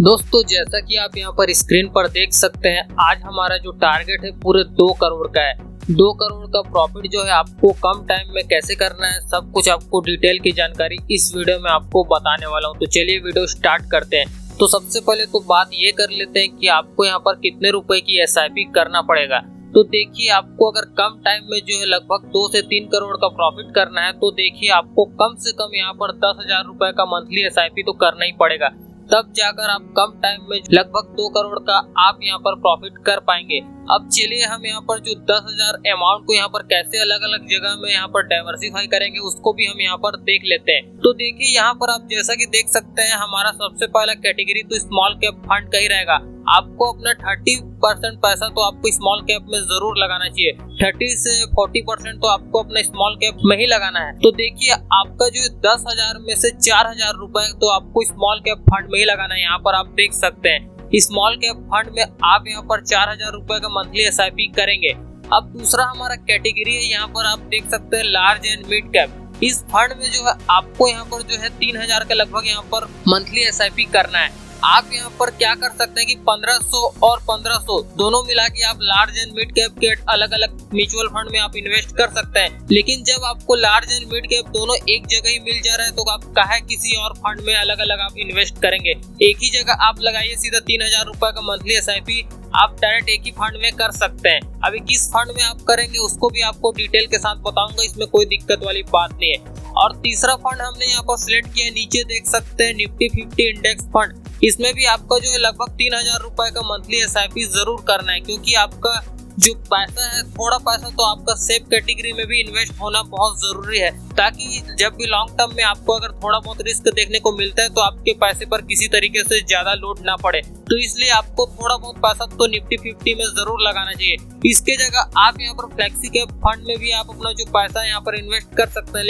दोस्तों जैसा कि आप यहाँ पर स्क्रीन पर देख सकते हैं, आज हमारा जो टारगेट है पूरे 2 करोड़ का है। 2 करोड़ का प्रॉफिट जो है आपको कम टाइम में कैसे करना है, सब कुछ आपको डिटेल की जानकारी इस वीडियो में आपको बताने वाला हूँ। तो चलिए वीडियो स्टार्ट करते हैं। तो सबसे पहले तो बात ये कर लेते हैं कि आपको यहाँ पर कितने रुपए की SIP करना पड़ेगा। तो देखिए, आपको अगर कम टाइम में जो है लगभग 2 से 3 करोड़ का प्रॉफिट करना है, तो देखिए आपको कम से कम यहाँ पर 10,000 रुपए का मंथली SIP तो करना ही पड़ेगा। तब जाकर आप कम टाइम में लगभग 2 करोड़ का आप यहाँ पर प्रॉफिट कर पाएंगे। अब चलिए हम यहाँ पर जो 10,000 अमाउंट को यहाँ पर कैसे अलग अलग जगह में यहाँ पर डाइवर्सिफाई करेंगे, उसको भी हम यहाँ पर देख लेते हैं। तो देखिए, यहाँ पर आप जैसा कि देख सकते हैं, हमारा सबसे पहला कैटेगरी तो स्मॉल कैप फंड का ही रहेगा। आपको अपना 30% पैसा तो आपको स्मॉल कैप में जरूर लगाना चाहिए। 30 से 40% तो आपको अपना स्मॉल कैप में ही लगाना है। तो देखिए, आपका जो 10,000 में से 4,000 रुपए तो आपको स्मॉल कैप फंड में ही लगाना है। यहाँ पर आप देख सकते हैं, स्मॉल कैप फंड में आप यहाँ पर 4,000 रुपए का मंथली SIP करेंगे। अब दूसरा हमारा कैटेगरी है, यहाँ पर आप देख सकते हैं लार्ज एंड मिड कैप। इस फंड में जो है आपको यहाँ पर जो है 3,000 के लगभग यहाँ पर मंथली SIP करना है। आप यहाँ पर क्या कर सकते हैं कि 1500 और 1500 दोनों मिला के आप लार्ज एंड मिड कैप के अलग अलग म्यूचुअल फंड में आप इन्वेस्ट कर सकते हैं। लेकिन जब आपको लार्ज एंड मिड कैप दोनों एक जगह ही मिल जा रहा है, तो आप काहे किसी और फंड में अलग अलग आप इन्वेस्ट करेंगे। एक ही जगह आप लगाइए सीधा 3,000 रुपए का मंथली SIP, आप डायरेक्ट एक ही फंड में कर सकते हैं। अभी किस फंड में आप करेंगे उसको भी आपको डिटेल के साथ बताऊंगा, इसमें कोई दिक्कत वाली बात नहीं है। और तीसरा फंड हमने यहाँ पर सिलेक्ट किया है, नीचे देख सकते हैं निफ्टी 50 इंडेक्स फंड। इसमें भी आपको जो है लगभग 3,000 रुपए का मंथली SIP जरूर करना है, क्योंकि आपका जो पैसा है, थोड़ा पैसा तो आपका सेफ कैटेगरी में भी इन्वेस्ट होना बहुत जरूरी है, ताकि जब भी लॉन्ग टर्म में आपको अगर थोड़ा बहुत रिस्क देखने को मिलता है तो आपके पैसे पर किसी तरीके से ज्यादा लोड ना पड़े। तो इसलिए आपको थोड़ा बहुत पैसा तो निफ्टी 50 में जरूर लगाना चाहिए। इसके जगह आप यहाँ पर फ्लेक्सी कैप फंड में भी आप अपना जो पैसा यहाँ पर इन्वेस्ट कर सकते हैं।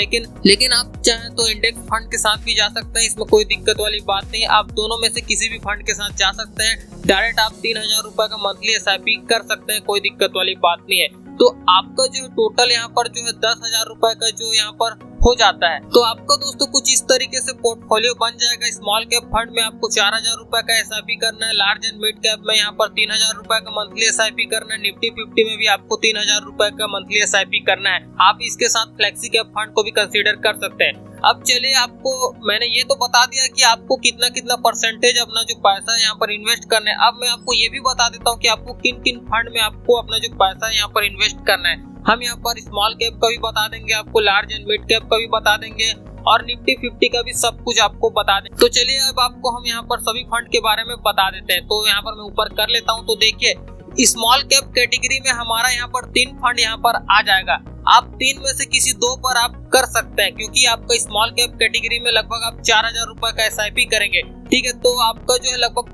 लेकिन आप चाहें तो इंडेक्स फंड के साथ भी जा सकते हैं, इसमें कोई दिक्कत वाली बात नहीं है। आप दोनों में से किसी भी फंड के साथ जा सकते हैं। डायरेक्ट आप 3,000 रुपए का मंथली SIP कर सकते हैं, कोई दिक्कत वाली बात नहीं है। तो आपका जो टोटल यहाँ पर जो है 10,000 रुपए का जो यहाँ पर हो जाता है। तो आपका दोस्तों कुछ इस तरीके से पोर्टफोलियो बन जाएगा। स्मॉल कैप फंड में आपको 4,000 रुपए का SIP करना है। लार्ज एंड मिड कैप में यहाँ पर 3,000 रुपए का मंथली SIP करना है। निफ्टी 50 में भी आपको 3,000 रुपए का मंथली SIP करना है। आप इसके साथ फ्लेक्सी कैप फंड को भी कंसीडर कर सकते हैं। अब चलिए, आपको मैंने ये तो बता दिया कि आपको कितना कितना परसेंटेज अपना जो पैसा यहाँ पर इन्वेस्ट करना है। अब मैं आपको ये भी बता देता हूँ कि आपको किन किन फंड में आपको अपना जो पैसा यहाँ पर इन्वेस्ट करना है। हम यहाँ पर स्मॉल कैप का भी बता देंगे, आपको लार्ज एंड मिड कैप का भी बता देंगे, और निफ्टी 50 का भी सब कुछ आपको बता दें। तो चलिए, अब आपको हम यहाँ पर सभी फंड के बारे में बता देते हैं। तो यहाँ पर मैं ऊपर कर लेता हूँ। तो देखिए, स्मॉल कैप कैटेगरी में हमारा यहाँ पर 3 फंड यहाँ पर आ जाएगा। आप 3 में से किसी 2 पर आप कर सकते हैं, क्योंकि आपका स्मॉल कैप कैटेगरी में लगभग आप 4,000 रुपए का SIP करेंगे। ठीक है, तो आपका जो है लगभग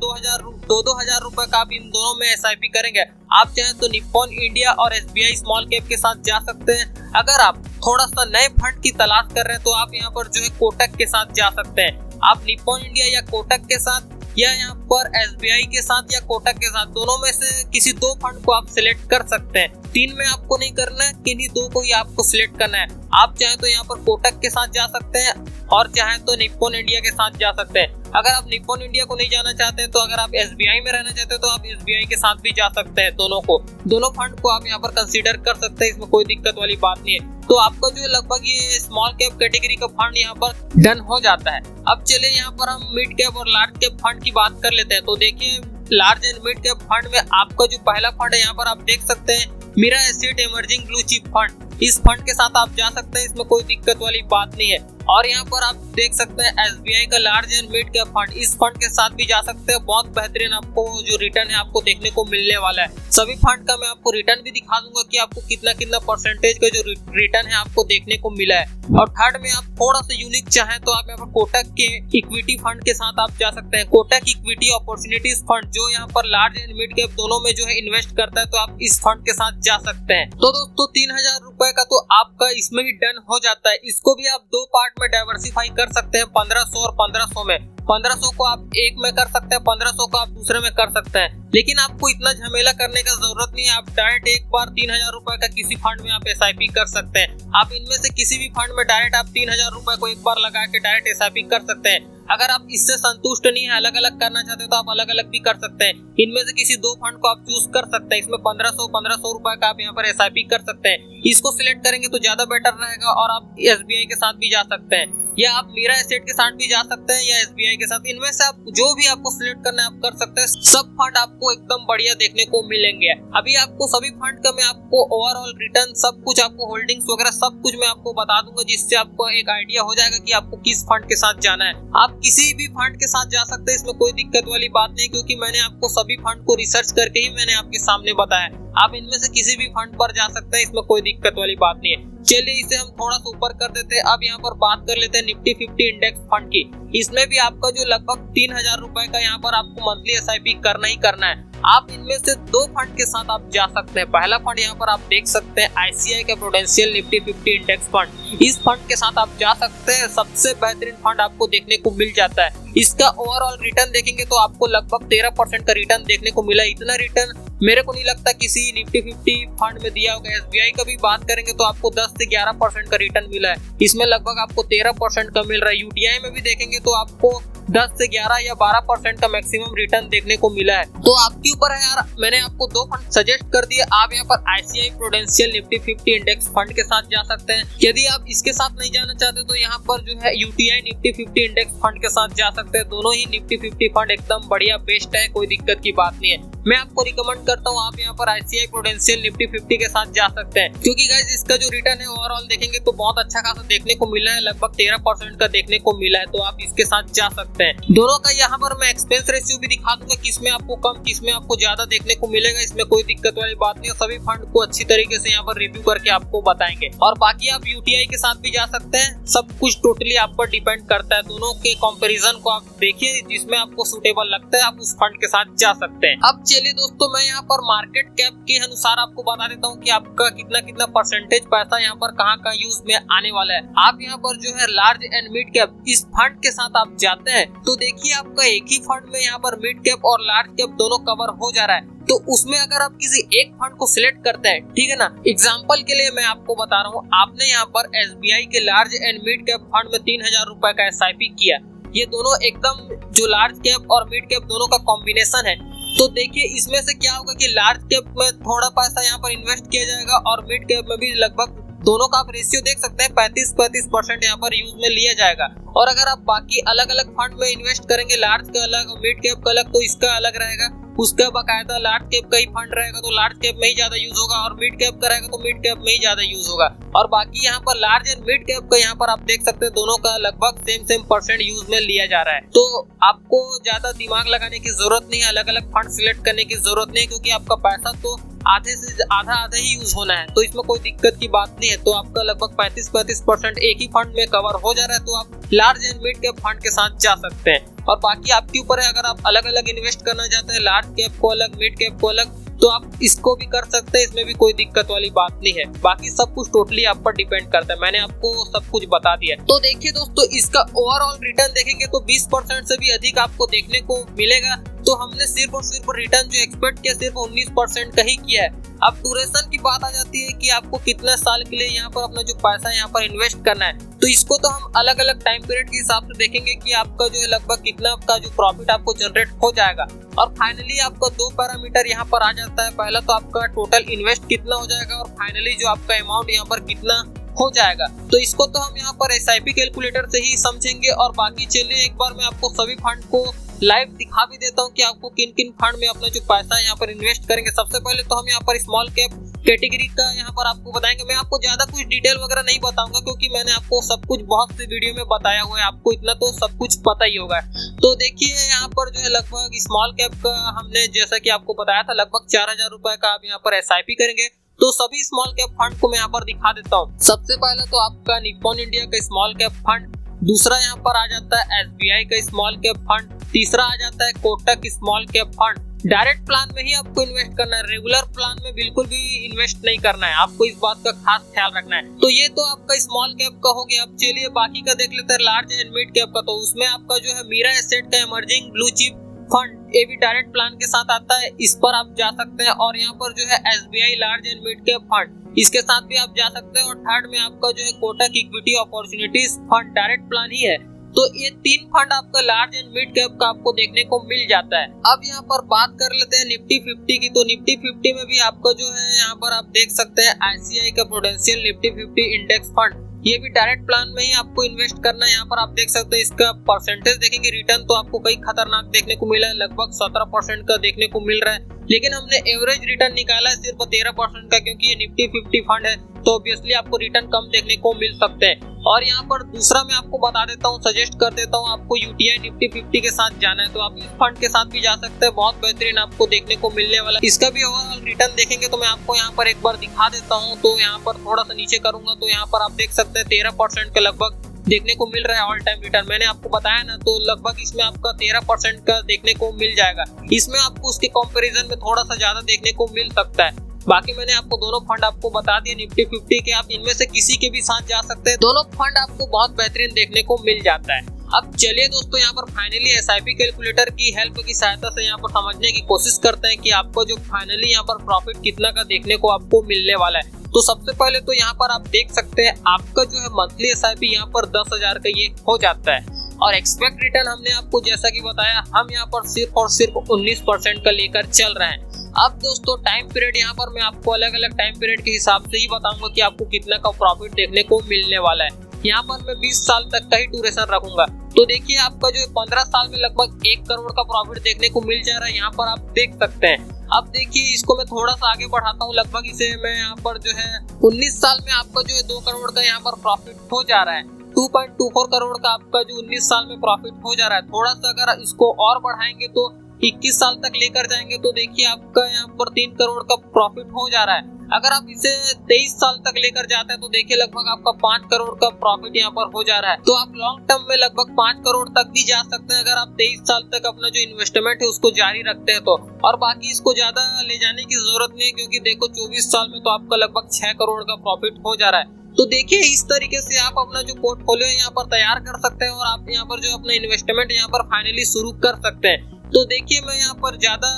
2,000 रुपए का आप इन दोनों में SIP करेंगे। आप चाहें तो निप्पॉन इंडिया और SBI स्मॉल कैप के साथ जा सकते हैं। अगर आप थोड़ा सा नए फंड की तलाश कर रहे हैं, तो आप यहाँ पर जो है कोटक के साथ जा सकते हैं। आप निप्पॉन इंडिया या कोटक के साथ, या यहाँ पर SBI के साथ या कोटक के साथ, दोनों में से किसी 2 फंड को आप सिलेक्ट कर सकते हैं। 3 में आपको नहीं करना है, किन्हीं 2 को ही आपको सिलेक्ट करना है। आप चाहे तो यहाँ पर कोटक के साथ जा सकते हैं, और चाहे तो निप्पॉन इंडिया के साथ जा सकते हैं। अगर आप निप्पॉन इंडिया को नहीं जाना चाहते हैं, तो अगर आप SBI में रहना चाहते हैं, तो आप SBI के साथ भी जा सकते हैं। दोनों फंड को आप यहाँ पर कंसीडर कर सकते हैं, इसमें कोई दिक्कत वाली बात नहीं है। तो आपका जो है लगभग ये स्मॉल कैप कैटेगरी का फंड यहाँ पर डन हो जाता है। अब चलिए, यहाँ पर हम मिड कैप और लार्ज कैप फंड की बात कर लेते हैं। तो देखिए, large and mid cap fund में आपका जो पहला फंड है, यहाँ पर आप देख सकते हैं Mirae asset emerging blue chip fund. इस फंड के साथ आप जा सकते हैं, इसमें कोई दिक्कत वाली बात नहीं है। और यहाँ पर आप देख सकते हैं SBI का large and mid cap fund, इस फंड के साथ भी जा सकते हैं। बहुत बेहतरीन आपको जो रिटर्न है आपको देखने को मिलने वाला है। सभी फंड का मैं आपको रिटर्न भी दिखा दूंगा कि आपको कितना कितना परसेंटेज का जो रिटर्न है आपको देखने को मिला है। और थर्ड में आप थोड़ा सा यूनिक चाहें तो आप यहाँ पर कोटक के इक्विटी फंड के साथ आप जा सकते हैं। कोटक इक्विटी अपॉर्चुनिटीज फंड, जो यहाँ पर लार्ज एंड मिड कैप दोनों में जो है इन्वेस्ट करता है, तो आप इस फंड के साथ जा सकते हैं। तो दोस्तों, 3,000 रुपए का तो आपका इसमें भी डन हो जाता है। इसको भी आप 2 पार्ट में डाइवर्सिफाई कर सकते हैं, 1500 और 1500 में। 1500 को आप एक में कर सकते हैं, 1500 को आप दूसरे में कर सकते हैं। लेकिन आपको इतना झमेला करने का जरूरत नहीं है। आप डायरेक्ट एक बार 3,000 रुपए का किसी फंड में आप SIP कर सकते हैं। आप इनमें से किसी भी फंड में डायरेक्ट आप 3,000 रुपए को एक बार लगा के डायरेक्ट SIP कर सकते हैं। अगर आप इससे संतुष्ट नहीं है, अलग अलग करना चाहते हैं तो आप अलग अलग भी कर सकते हैं। इनमें से किसी दो फंड को आप चूज कर सकते हैं। इसमें 1500 रुपए का आप यहाँ पर SIP कर सकते हैं। इसको सिलेक्ट करेंगे तो ज्यादा बेटर रहेगा और आप SBI के साथ भी जा सकते हैं या आप मीरा एसेट के साथ भी जा सकते हैं या SBI के साथ। इनमें से आप जो भी आपको सिलेक्ट करना है आप कर सकते हैं। सब फंड आपको एकदम बढ़िया देखने को मिलेंगे। अभी आपको सभी फंड का मैं आपको ओवरऑल रिटर्न सब कुछ, आपको होल्डिंग्स वगैरह सब कुछ मैं आपको बता दूंगा, जिससे आपको एक आइडिया हो जाएगा कि आपको किस फंड के साथ जाना है। आप किसी भी फंड के साथ जा सकते हैं, इसमें कोई दिक्कत वाली बात नहीं, क्योंकि मैंने आपको सभी फंड को रिसर्च करके ही मैंने आपके सामने बताया। आप इनमें से किसी भी फंड पर जा सकते हैं, इसमें कोई दिक्कत वाली बात नहीं है। चलिए इसे हम थोड़ा सा ऊपर कर देते हैं। अब यहाँ पर बात कर लेते हैं निफ्टी 50 इंडेक्स फंड की। इसमें भी आपका जो लगभग 3000 रुपए का यहाँ पर आपको मंथली SIP करना ही करना है। आप इनमें से दो फंड के साथ आप जा सकते हैं। पहला फंड यहाँ पर आप देख सकते हैं ICICI का प्रूडेंशियल निफ्टी 50 इंडेक्स फंड। इस फंड के साथ आप जा सकते हैं। सबसे बेहतरीन फंड आपको देखने को मिल जाता है। इसका ओवरऑल रिटर्न देखेंगे तो आपको लगभग 13% का रिटर्न देखने को मिला। इतना रिटर्न मेरे को नहीं लगता किसी निफ्टी 50 फंड में दिया होगा। SBI का भी बात करेंगे तो आपको 10 से 11% का रिटर्न मिला है। इसमें लगभग आपको 13% का मिल रहा है। UTI में भी देखेंगे तो आपको 10 से 11 या 12% का मैक्सिमम रिटर्न देखने को मिला है। तो आपके ऊपर है यार, मैंने आपको दो फंड सजेस्ट कर दिए। आप यहाँ पर ICICI prudential Nifty 50 index fund के साथ जा सकते हैं। यदि आप इसके साथ नहीं जाना चाहते तो यहाँ पर जो है UTI निफ्टी 50 इंडेक्स फंड के साथ जा सकते हैं। दोनों ही निफ्टी 50 फंड एकदम बढ़िया बेस्ट है, कोई दिक्कत की बात नहीं है। मैं आपको रिकमेंड करता हूँ आप यहाँ पर ICICI प्रूडेंशियल निफ्टी 50 के साथ जा सकते हैं, क्योंकि गाइस इसका जो रिटर्न है ओवरऑल देखेंगे तो बहुत अच्छा खासा देखने को मिला है। लगभग 13% का देखने को मिला है। तो आप इसके साथ जा सकते हैं। दोनों का यहाँ पर मैं एक्सपेंस रेशियो भी दिखा दूंगा, किसमें आपको कम किसमें आपको ज्यादा देखने को मिलेगा। इसमें कोई दिक्कत वाली बात नहीं है। सभी फंड को अच्छी तरीके से यहाँ पर रिव्यू करके आपको बताएंगे। और बाकी आप UTI के साथ भी जा सकते हैं। सब कुछ टोटली आप पर डिपेंड करता है। दोनों के कंपैरिजन को आप देखिए, जिसमें आपको सूटेबल लगता है आप उस फंड के साथ जा सकते हैं। अब चलिए दोस्तों, मैं यहाँ पर मार्केट कैप के अनुसार आपको बता देता हूँ कि आपका कितना कितना परसेंटेज पैसा यहाँ पर कहाँ यूज में आने वाला है। आप यहाँ पर जो है लार्ज एंड मिड कैप इस फंड के साथ आप जाते हैं तो देखिए आपका एक ही फंड में यहाँ पर मिड कैप और लार्ज कैप दोनों कवर हो जा रहा है। तो उसमें अगर आप किसी एक फंड को सिलेक्ट करते हैं, ठीक है ना, एग्जांपल के लिए मैं आपको बता रहा हूँ, आपने यहाँ पर SBI के large and mid cap fund में 3000 रुपए का SIP किया। ये दोनों एकदम जो लार्ज कैप और मिड कैप दोनों का कॉम्बिनेशन है। तो देखिए इसमें से क्या होगा कि लार्ज कैप में थोड़ा पैसा यहाँ पर इन्वेस्ट किया जाएगा और मिड कैप में भी लगभग दोनों का आप रेशियो देख सकते हैं 35% यहाँ पर यूज में लिया जाएगा। और अगर आप बाकी अलग अलग फंड में इन्वेस्ट करेंगे, लार्ज का अलग और मिड कैप का अलग, तो इसका अलग रहेगा। उसका बाकायदा लार्ज कैप का ही फंड रहेगा तो लार्ज कैप में ही ज्यादा यूज होगा, और मिड कैप का रहेगा तो मिड कैप में ही ज्यादा यूज होगा। और बाकी यहाँ पर लार्ज एंड मिड कैप का यहाँ पर आप देख सकते हैं दोनों का लगभग सेम परसेंट यूज में लिया जा रहा है। तो आपको ज्यादा दिमाग लगाने की जरूरत नहीं है, अलग अलग फंड सिलेक्ट करने की जरूरत नहीं है, क्योंकि आपका पैसा तो आधे से आधा ही यूज होना है। तो इसमें कोई दिक्कत की बात नहीं है। तो आपका लगभग 35% एक ही फंड में कवर हो जा रहा है। तो आप large and mid cap fund के साथ जा सकते हैं। और बाकी आपके ऊपर है, अगर आप अलग अलग इन्वेस्ट करना चाहते हैं, लार्ज कैप को अलग मिड कैप को अलग, तो आप इसको भी कर सकते हैं। इसमें भी कोई दिक्कत वाली बात नहीं है। बाकी सब कुछ टोटली आप पर डिपेंड करता है। मैंने आपको सब कुछ बता दिया। तो देखिए दोस्तों, इसका ओवरऑल रिटर्न देखेंगे तो 20% से भी अधिक आपको देखने को मिलेगा। तो हमने सिर्फ और सिर्फ रिटर्न जो एक्सपेक्ट किया सिर्फ 19% का ही किया है। अब ड्यूरेशन की बात आ जाती है कि आपको कितना साल के लिए यहाँ पर अपना जो पैसा यहाँ पर इन्वेस्ट करना है। तो इसको तो हम अलग अलग टाइम पीरियड के हिसाब से देखेंगे कि आपका जो है लगभग कितना का जो प्रॉफिट आपको जनरेट हो जाएगा। और फाइनली आपका दो पैरामीटर यहाँ पर आ जाता है। पहला तो आपका टोटल इन्वेस्ट कितना हो जाएगा और फाइनली जो आपका अमाउंट यहाँ पर कितना हो जाएगा। तो इसको तो हम यहाँ पर SIP कैलकुलेटर से ही समझेंगे। और बाकी चलिए एक बार मैं आपको सभी फंड को लाइव दिखा भी देता हूँ कि आपको किन किन फंड में अपना जो पैसा यहाँ पर इन्वेस्ट करेंगे। सबसे पहले तो हम यहाँ पर स्मॉल कैप कैटेगरी का यहाँ पर आपको बताएंगे। मैं आपको ज्यादा कुछ डिटेल वगैरह नहीं बताऊंगा, क्योंकि मैंने आपको सब कुछ बहुत से वीडियो में बताया हुआ है। आपको इतना तो सब कुछ पता ही होगा। तो देखिए यहाँ पर जो है लगभग स्मॉल कैप का हमने जैसा कि आपको बताया था लगभग 4000 रुपए का आप यहाँ पर SIP करेंगे। तो सभी स्मॉल कैप फंड को मैं यहाँ पर दिखा देता हूँ। सबसे पहले तो आपका निप्पॉन इंडिया का स्मॉल कैप फंड, दूसरा यहाँ पर आ जाता है SBI का स्मॉल कैप फंड, तीसरा आ जाता है Kotak small cap fund. Direct plan में ही आपको इन्वेस्ट करना है, रेगुलर प्लान में बिल्कुल भी इन्वेस्ट नहीं करना है। आपको इस बात का खास ख्याल रखना है। तो ये तो आपका स्मॉल कैप का हो गया। अब चलिए बाकी का देख लेते हैं लार्ज एंड मिड कैप का। तो उसमें आपका जो है मीरा एसेट का इमर्जिंग ब्लू चिप फंड, ये भी डायरेक्ट प्लान के साथ आता है, इस पर आप जा सकते हैं। और यहाँ पर जो है SBI large and mid cap fund, इसके साथ भी आप जा सकते हैं। और थर्ड में आपका जो है Kotak equity opportunities fund direct plan ही है। तो ये तीन फंड आपका लार्ज एंड मिड कैप का आपको देखने को मिल जाता है। अब यहाँ पर बात कर लेते हैं निफ्टी 50 की। तो निफ्टी 50 में भी आपका जो है यहाँ पर आप देख सकते हैं ICICI का प्रूडेंशियल निफ्टी 50 इंडेक्स फंड, ये भी डायरेक्ट प्लान में ही आपको इन्वेस्ट करना है। यहाँ पर आप देख सकते हैं इसका परसेंटेज देखेंगे रिटर्न तो आपको कई खतरनाक देखने को मिला है, लगभग 17% का देखने को मिल रहा है। लेकिन हमने एवरेज रिटर्न निकाला है सिर्फ 13% का, क्योंकि ये निफ्टी 50 फंड है तो ऑब्वियसली आपको रिटर्न कम देखने को मिल सकते हैं। और यहाँ पर दूसरा मैं आपको बता देता हूँ, सजेस्ट कर देता हूँ, आपको UTI निफ्टी 50 के साथ जाना है तो आप इस फंड के साथ भी जा सकते हैं, बहुत बेहतरीन आपको देखने को मिलने वाला। इसका भी ओवरऑल रिटर्न देखेंगे तो मैं आपको यहाँ पर एक बार दिखा देता हूँ। तो यहाँ पर थोड़ा सा नीचे करूंगा तो यहाँ पर आप देख सकते हैं 13% के लगभग देखने को मिल रहा है ऑल टाइम रिटर्न। मैंने आपको बताया ना, तो लगभग इसमें आपका 13% का देखने को मिल जाएगा। इसमें आपको उसके कंपैरिजन में थोड़ा सा ज्यादा देखने को मिल सकता है। बाकी मैंने आपको दोनों फंड आपको बता दिए निफ्टी 50 के, आप इनमें से किसी के भी साथ जा सकते हैं, दोनों फंड आपको बहुत बेहतरीन देखने को मिल जाता है। अब चलिए दोस्तों यहाँ पर फाइनली SIP कैलकुलेटर की हेल्प की सहायता से यहाँ पर समझने की कोशिश करते हैं कि आपको जो फाइनली यहाँ पर प्रॉफिट कितना का देखने को आपको मिलने वाला है। तो सबसे पहले तो यहाँ पर आप देख सकते हैं आपका जो है मंथली SIP यहाँ पर 10,000 का ये हो जाता है। और एक्सपेक्ट रिटर्न हमने आपको जैसा कि बताया, हम यहाँ पर सिर्फ और सिर्फ 19% का लेकर चल रहे हैं। अब दोस्तों टाइम पीरियड यहाँ पर मैं आपको अलग अलग टाइम पीरियड के हिसाब से ही बताऊंगा कि आपको कितना का प्रॉफिट देखने को मिलने वाला है। यहाँ पर मैं 20 साल तक का ही ड्यूरेशन रखूंगा। तो देखिए आपका जो 15 साल में लगभग 1 करोड़ का प्रॉफिट देखने को मिल जा रहा है, यहाँ पर आप देख सकते हैं। अब देखिए इसको मैं थोड़ा सा आगे बढ़ाता हूँ, लगभग इसे मैं यहाँ पर जो है 19 साल में आपका जो है 2 करोड़ का यहाँ पर प्रॉफिट हो जा रहा है। 2.24 करोड़ का आपका जो 19 साल में प्रॉफिट हो जा रहा है। थोड़ा सा अगर इसको और बढ़ाएंगे तो 21 साल तक लेकर जाएंगे तो देखिए आपका यहाँ पर 3 करोड़ का प्रॉफिट हो जा रहा है। अगर आप इसे 23 साल तक लेकर जाते हैं तो देखिए लगभग आपका 5 करोड़ का प्रॉफिट यहाँ पर हो जा रहा है। तो आप लॉन्ग टर्म में लगभग 5 करोड़ तक भी जा सकते हैं अगर आप 23 साल तक अपना जो इन्वेस्टमेंट है उसको जारी रखते हैं तो। और बाकी इसको ज्यादा ले जाने की जरूरत नहीं है, क्योंकि देखो 24 साल में तो आपका लगभग 6 करोड़ का प्रॉफिट हो जा रहा है। तो देखिए इस तरीके से आप अपना जो पोर्टफोलियो यहाँ पर तैयार कर सकते हैं और आप यहाँ पर जो अपना इन्वेस्टमेंट यहाँ पर फाइनली शुरू कर सकते हैं। तो देखिए मैं यहाँ पर ज्यादा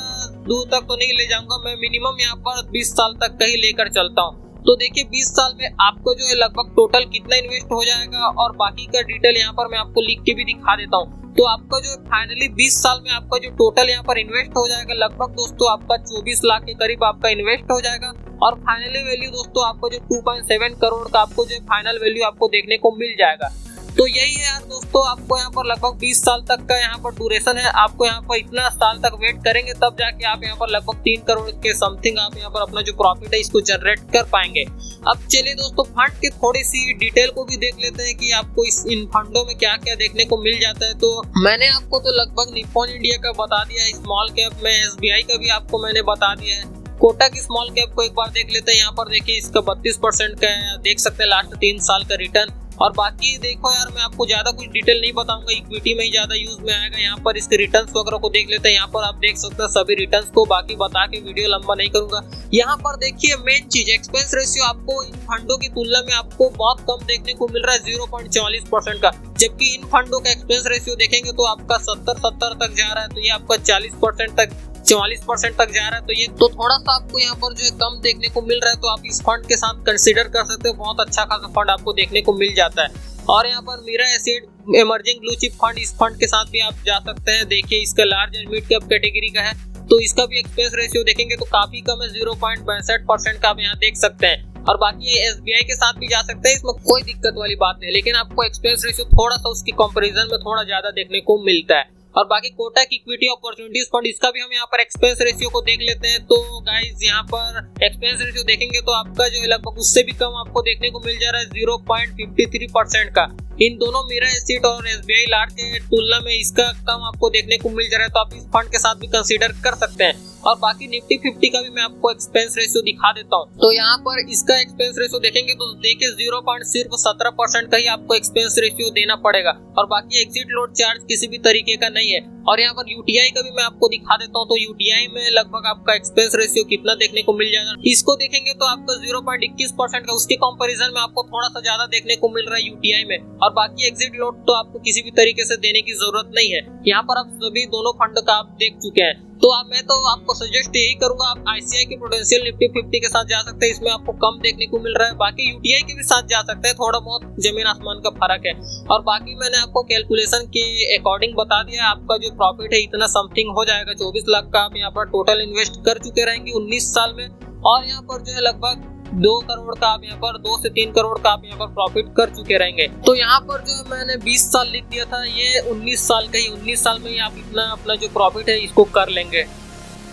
दूर तक तो नहीं ले जाऊंगा, मैं मिनिमम यहाँ पर 20 साल तक का ही लेकर चलता हूँ। तो देखिए 20 साल में आपको जो है लगभग टोटल कितना इन्वेस्ट हो जाएगा और बाकी का डिटेल यहाँ पर मैं आपको लिख के भी दिखा देता हूँ। तो आपका जो फाइनली 20 साल में आपका जो टोटल यहाँ पर इन्वेस्ट हो जाएगा लगभग दोस्तों आपका 24 लाख के करीब आपका इन्वेस्ट हो जाएगा। और फाइनली वैल्यू दोस्तों आपको जो 2.7 करोड़ का आपको जो फाइनल वैल्यू आपको देखने को मिल जाएगा। तो यही है यार दोस्तों, आपको यहाँ पर लगभग 20 साल तक का यहाँ पर ड्यूरेशन है। आपको यहाँ पर इतना साल तक वेट करेंगे तब जाके आप यहाँ पर लगभग 3 करोड़ के समथिंग आप यहाँ पर अपना जो प्रॉफिट है इसको जनरेट कर पाएंगे। अब चलिए दोस्तों फंड की थोड़ी सी डिटेल को भी देख लेते हैं कि आपको इन फंडों में क्या क्या देखने को मिल जाता है। तो मैंने आपको तो लगभग निप्पॉन इंडिया का बता दिया है, स्मॉल कैप में SBI का भी आपको मैंने बता दिया है। कोटक की स्मॉल कैप को एक बार देख लेते हैं। यहाँ पर देखिए इसका 32% का देख सकते हैं लास्ट 3 साल का रिटर्न। और बाकी देखो यार मैं आपको ज्यादा कुछ डिटेल नहीं बताऊंगा, इक्विटी में ही ज्यादा यूज में आएगा। यहाँ पर इसके रिटर्न्स वगैरह को देख लेते हैं। यहाँ पर आप देख सकते हैं सभी रिटर्न्स को, बाकी बता के वीडियो लंबा नहीं करूंगा। यहाँ पर देखिए मेन चीज एक्सपेंस रेशियो आपको इन फंडों की तुलना में आपको बहुत कम देखने को मिल रहा है 0.44% का, जबकि इन फंडों का एक्सपेंस रेशियो देखेंगे तो आपका 70 तक जा रहा है। तो ये आपका 40% तक 44% तक जा रहा है। तो ये तो थोड़ा सा आपको यहाँ पर जो है कम देखने को मिल रहा है। तो आप इस फंड के साथ कंसीडर कर सकते हो, बहुत अच्छा खासा फंड आपको देखने को मिल जाता है। और यहाँ पर Mirae asset emerging blue chip fund, इस फंड के साथ भी आप जा सकते हैं। देखिए इसका large and mid cap category का है, तो इसका भी एक्सपेंस रेशियो देखेंगे तो काफी कम है, 0.62% का आप यहाँ देख सकते हैं। और बाकी SBI के साथ भी जा सकते हैं, इसमें कोई दिक्कत वाली बात नहीं, लेकिन आपको एक्सपेंस रेशियो थोड़ा सा उसकी कंपैरिजन में थोड़ा ज्यादा देखने को मिलता है। और बाकी कोटक इक्विटी अपॉर्चुनिटीज फंड, इसका भी हम यहाँ पर एक्सपेंस रेशियो को देख लेते हैं। तो गाइस यहाँ पर एक्सपेंस रेशियो देखेंगे तो आपका जो है लगभग उससे भी कम आपको देखने को मिल जा रहा है 0.53% का। इन दोनों मीरा एसेट और SBI लार्ज के तुलना में इसका कम आपको देखने को मिल जा रहा है। तो आप इस फंड के साथ भी कंसीडर कर सकते हैं। और बाकी निफ्टी 50 का भी मैं आपको एक्सपेंस रेशियो दिखा देता हूँ। तो यहाँ पर इसका एक्सपेंस रेशियो देखेंगे तो देखिए 0.17% का ही आपको एक्सपेंस रेशियो देना पड़ेगा। और बाकी एग्जिट लोड चार्ज किसी भी तरीके का नहीं है। और यहाँ पर UTI का भी मैं आपको दिखा देता हूँ। तो UTI में लगभग आपका एक्सपेंस रेशियो कितना देखने को मिल जाएगा, इसको देखेंगे तो आपका 0.21% का, उसके कंपैरिजन में आपको थोड़ा सा ज्यादा देखने को मिल रहा है UTI में। और बाकी एग्जिट लॉट तो आपको किसी भी तरीके से देने की जरूरत नहीं है। यहाँ पर आप सभी दोनों फंड का आप देख चुके हैं। तो मैं तो आपको सजेस्ट यही करूंगा, आप ICICI के प्रूडेंशियल निफ्टी 50 के साथ जा सकते हैं, इसमें आपको कम देखने को मिल रहा है। बाकी UTI के भी साथ जा सकते हैं, थोड़ा बहुत जमीन आसमान का फर्क है। और बाकी मैंने आपको कैलकुलेशन के अकॉर्डिंग बता दिया, आपका जो प्रॉफिट है इतना समथिंग हो जाएगा। 24 लाख का आप यहाँ पर टोटल इन्वेस्ट कर चुके रहेंगे 19 साल में, और यहाँ पर जो है लगभग 2 करोड़ का आप यहाँ पर 2 से 3 करोड़ का आप यहाँ पर प्रॉफिट कर चुके रहेंगे। तो यहाँ पर जो है मैंने 20 साल लिख दिया था, ये 19 साल का ही, 19 साल में ही आप इतना अपना जो प्रॉफिट है इसको कर लेंगे।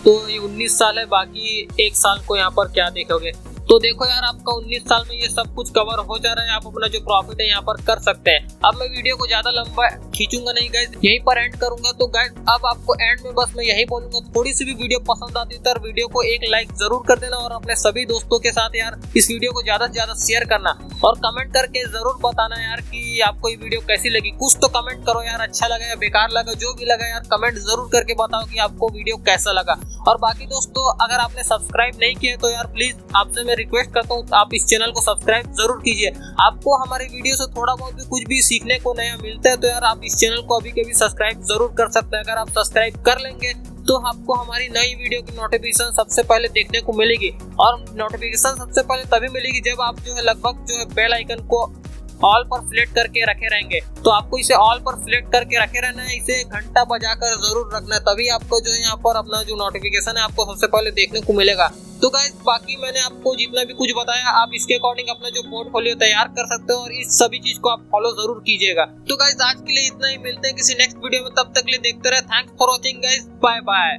तो ये 19 साल है, बाकी 1 साल को यहाँ पर क्या देखोगे। तो देखो यार, आपका 19 साल में ये सब कुछ कवर हो जा रहा है, आप अपना जो प्रॉफिट है यहाँ पर कर सकते हैं। अब मैं वीडियो को ज्यादा लंबा खींचूंगा नहीं गाइस, यहीं पर एंड करूंगा। तो गाइस अब आपको एंड में बस मैं यही बोलूंगा, थोड़ी सी भी वीडियो पसंद आती है तो वीडियो को एक लाइक जरूर कर देना, और अपने सभी दोस्तों के साथ यार इस वीडियो को ज्यादा से ज्यादा शेयर करना, और कमेंट करके जरूर बताना यार कि आपको ये वीडियो कैसी लगी। कुछ तो कमेंट करो यार, अच्छा लगा या बेकार लगा, जो भी लगा यार कमेंट जरूर करके बताओ कि आपको वीडियो कैसा लगा। और बाकी दोस्तों, अगर आपने सब्सक्राइब नहीं किया तो यार प्लीज आपसे मैं रिक्वेस्ट करता हूँ आप इस चैनल को सब्सक्राइब जरूर कीजिए। आपको हमारे वीडियो से थोड़ा बहुत भी कुछ भी सीखने को नया मिलता है तो यार आप इस चैनल को अभी के भी सब्सक्राइब जरूर कर सकते हैं। अगर आप सब्सक्राइब कर लेंगे तो आपको हमारी नई वीडियो की नोटिफिकेशन सबसे पहले देखने को मिलेगी, और नोटिफिकेशन सबसे पहले तभी मिलेगी जब आप जो है लगभग जो है बेल आइकन को ऑल पर सिलेक्ट करके रखे रहेंगे। तो आपको इसे ऑल पर सिलेक्ट करके रखे रहना है, इसे घंटा बजाकर जरूर रखना है, तभी आपको जो है यहाँ पर अपना जो नोटिफिकेशन है आपको सबसे पहले देखने को मिलेगा। तो गाइस बाकी मैंने आपको जितना भी कुछ बताया, आप इसके अकॉर्डिंग अपना जो पोर्टफोलियो तैयार कर सकते हो, और इस सभी चीज को आप फॉलो जरूर कीजिएगा। तो गाइस आज के लिए इतना ही, मिलते हैं किसी नेक्स्ट वीडियो में, तब तक के लिए देखते रहे। Thanks for watching guys, bye bye.